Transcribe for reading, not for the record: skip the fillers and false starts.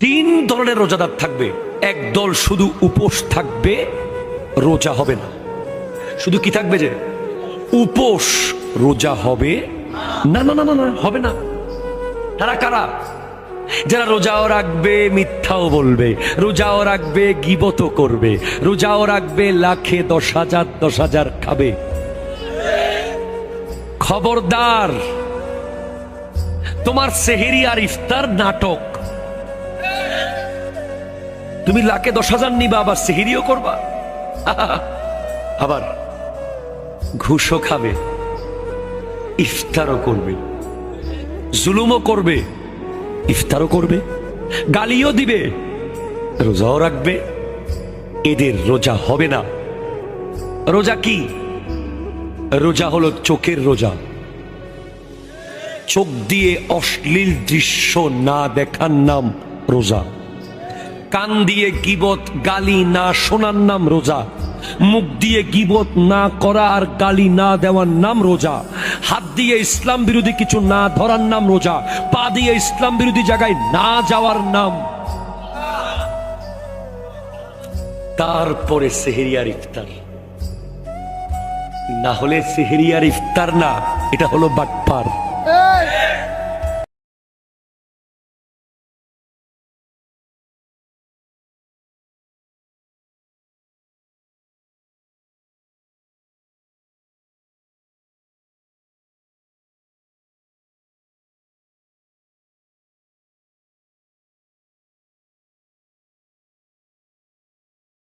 তিন ধরনের রোজাদার থাকবে। একদল শুধু উপোস থাকবে, রোজা হবে না। শুধু কি থাকবে? যে উপোস, রোজা হবে না। না না না না, হবে না। তারা কারা? যারা রোজাও রাখবে, মিথ্যাও বলবে, রোজাও রাখবে, গীবতও করবে, রোজাও রাখবে, লাখে 10,000 খাবে। খবরদার, তোমার সেহেরি আর ইফতার নাটক। তুমি লাখে 10,000 নিবা, আবার সেহেরিও করবা, আবার ঘুষও খাবে, ইফতারও করবে, জুলুমও করবে, ইফতারও করবে, গালিও দিবে, রোজাও রাখবে। এদের রোজা হবে না। রোজা কি? রোজা হলো চোখের রোজা। চোখ দিয়ে অশ্লীল দৃশ্য না দেখার নাম রোজা। কান দিয়ে গীবত গালি না শোনার নাম রোজা। মুখ দিয়ে গীবত না করা আর গালি না দেওয়ার নাম রোজা। হাত দিয়ে ইসলাম বিরোধী কিছু না ধরার নাম রোজা। পা দিয়ে ইসলাম বিরোধী জায়গায় না যাওয়ার নাম। তারপরে সেহেরি আর ইফতার। না হলে সেহেরি আর ইফতার না, এটা হলো বাটপার।